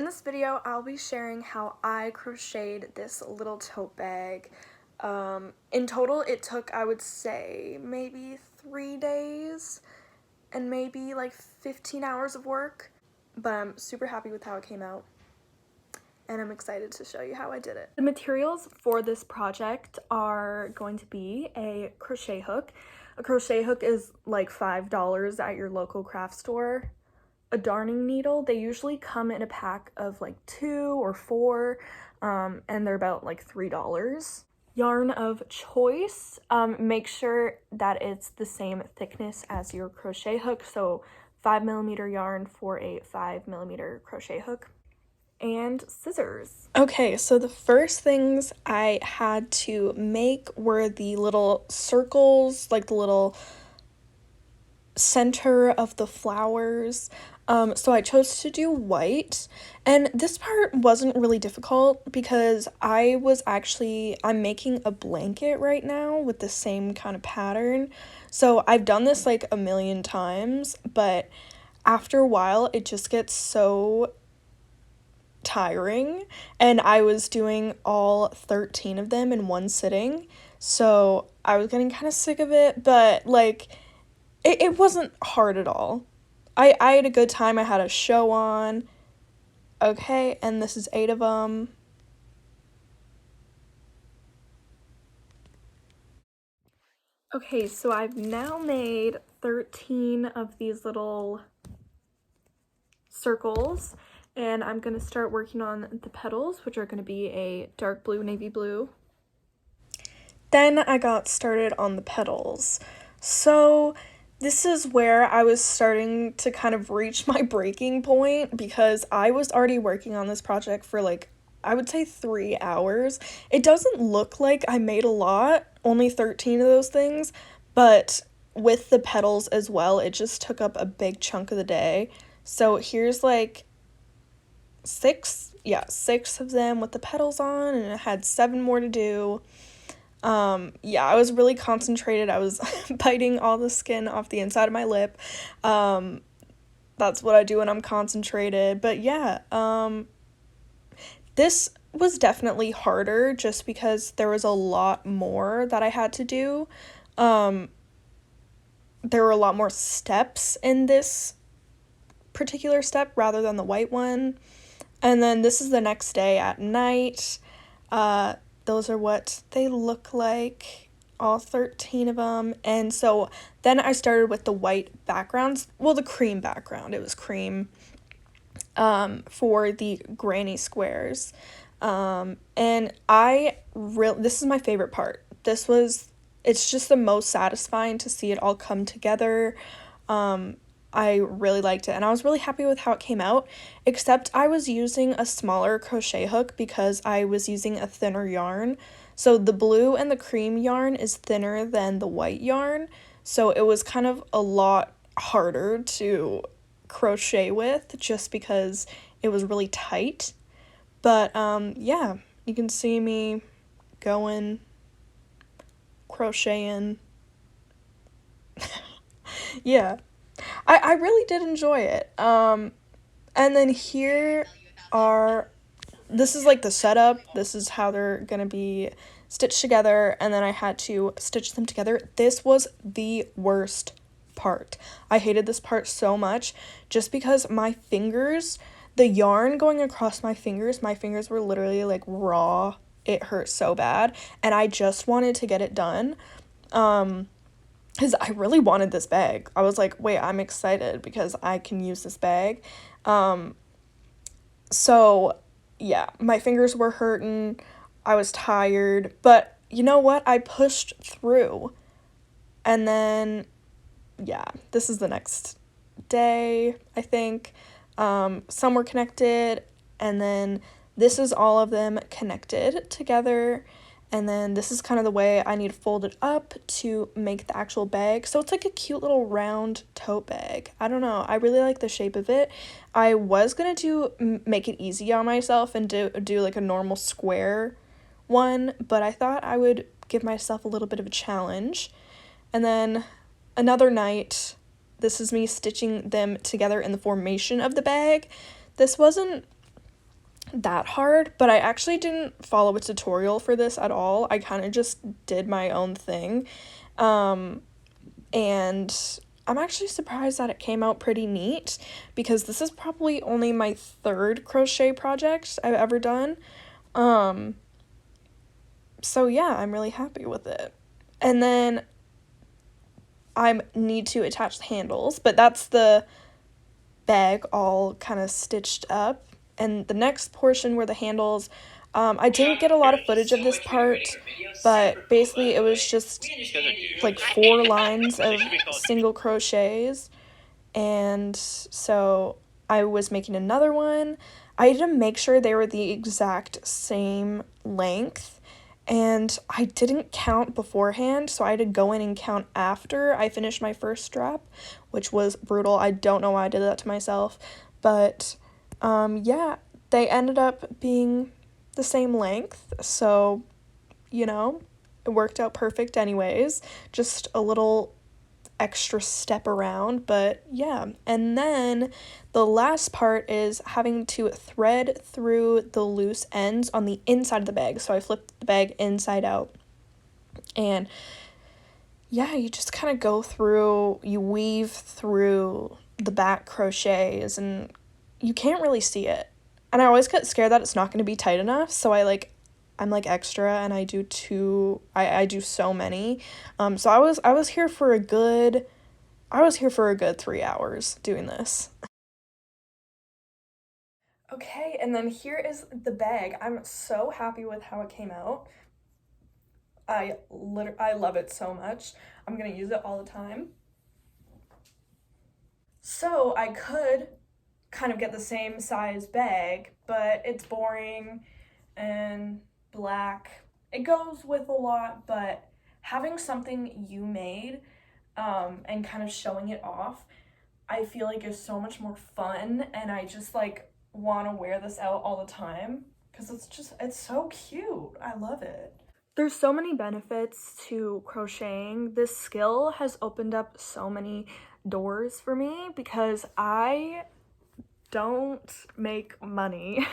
in this video, I'll be sharing how I crocheted this little tote bag. In total, it took, I would say, maybe 3 days and maybe like 15 hours of work, but I'm super happy with how it came out, and I'm excited to show you how I did it. The materials for this project are going to be a crochet hook. A crochet hook is like $5 at your local craft store. A darning needle, they usually come in a pack of like 2 or 4, and they're about like $3. Yarn of choice, make sure that it's the same thickness as your crochet hook, so 5mm yarn for a 5mm crochet hook. And scissors. Okay, so the first things I had to make were the little circles, like the little center of the flowers. So I chose to do white, and this part wasn't really difficult because I'm making a blanket right now with the same kind of pattern. So I've done this like a million times, but after a while it just gets so tiring, and I was doing all 13 of them in one sitting, so I was getting kind of sick of it, but like it wasn't hard at all. I had a good time. I had a show on. Okay, and this is 8 of them. Okay, so I've now made 13 of these little circles, and I'm going to start working on the petals, which are going to be a dark blue, navy blue. Then I got started on the petals. So this is where I was starting to kind of reach my breaking point, because I was already working on this project for like, I would say 3 hours. It doesn't look like I made a lot, only 13 of those things, but with the petals as well, it just took up a big chunk of the day. So here's like 6 of them with the petals on, and I had 7 more to do. Yeah, I was really concentrated. I was biting all the skin off the inside of my lip. That's what I do when I'm concentrated. But yeah, this was definitely harder just because there was a lot more that I had to do. There were a lot more steps in this particular step rather than the white one. And then this is the next day at night. Those are what they look like, all 13 of them. And so then I started with the white backgrounds, well, the cream background. It was cream for the granny squares. And this is my favorite part. It's just the most satisfying to see it all come together. I really liked it, and I was really happy with how it came out, except I was using a smaller crochet hook because I was using a thinner yarn. So the blue and the cream yarn is thinner than the white yarn, so it was kind of a lot harder to crochet with just because it was really tight. But yeah, you can see me going, crocheting. Yeah. I really did enjoy it. And then this is like the setup. This is how they're gonna be stitched together, and then I had to stitch them together. This was the worst part. I hated this part so much just because my fingers, the yarn going across my fingers were literally like raw. It hurt so bad, and I just wanted to get it done. Because I really wanted this bag. I was like, wait, I'm excited because I can use this bag. So, yeah, my fingers were hurting. I was tired. But you know what? I pushed through. And then, yeah, this is the next day, I think. Some were connected. And then this is all of them connected together. And then this is kind of the way I need to fold it up to make the actual bag. So it's like a cute little round tote bag. I don't know. I really like the shape of it. I was going to make it easy on myself and do like a normal square one, but I thought I would give myself a little bit of a challenge. And then another night, this is me stitching them together in the formation of the bag. This wasn't that hard, but I actually didn't follow a tutorial for this at all. I kind of just did my own thing. And I'm actually surprised that it came out pretty neat because this is probably only my third crochet project I've ever done. So yeah, I'm really happy with it. And then I need to attach the handles, but that's the bag all kind of stitched up. And the next portion where the handles, I didn't get a lot of footage of this part, but basically it was just like 4 lines of single crochets. And so I was making another one. I had to make sure they were the exact same length, and I didn't count beforehand, so I had to go in and count after I finished my first strap, which was brutal. I don't know why I did that to myself, but yeah, they ended up being the same length, so you know, it worked out perfect anyways. Just a little extra step around, but yeah. And then the last part is having to thread through the loose ends on the inside of the bag. So I flipped the bag inside out, and yeah, you just kind of go through, you weave through the back crochets, and you can't really see it. And I always get scared that it's not going to be tight enough, so I'm like extra, and I do so many. So I was here for a good 3 hours doing this. Okay, and then here is the bag. I'm so happy with how it came out. I love it so much. I'm gonna use it all the time. So I could kind of get the same size bag, but it's boring and black. It goes with a lot, but having something you made and kind of showing it off, I feel like is so much more fun, and I just like want to wear this out all the time because it's so cute. I love it. There's so many benefits to crocheting. This skill has opened up so many doors for me because I don't make money.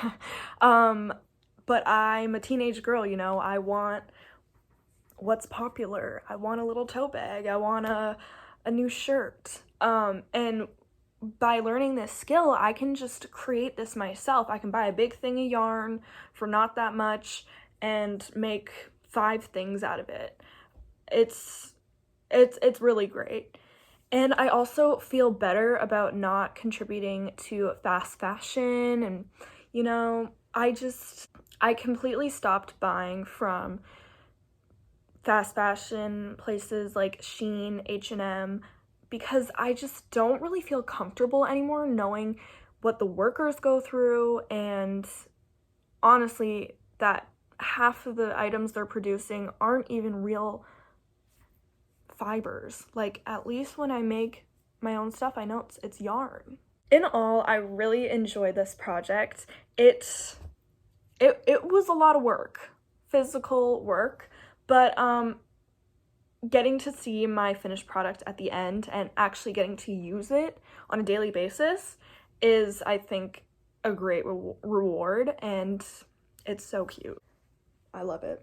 But I'm a teenage girl, you know. I want what's popular. I want a little tote bag. I want a new shirt. And by learning this skill, I can just create this myself. I can buy a big thing of yarn for not that much and make 5 things out of it. It's it's really great. And I also feel better about not contributing to fast fashion, and you know, I completely stopped buying from fast fashion places like Shein, H&M, because I just don't really feel comfortable anymore knowing what the workers go through, and honestly that half of the items they're producing aren't even real fibers. Like, at least when I make my own stuff, I know it's yarn. In all, I really enjoyed this project. It was a lot of work, physical work, but getting to see my finished product at the end and actually getting to use it on a daily basis is, I think, a great reward, and it's so cute. I love it.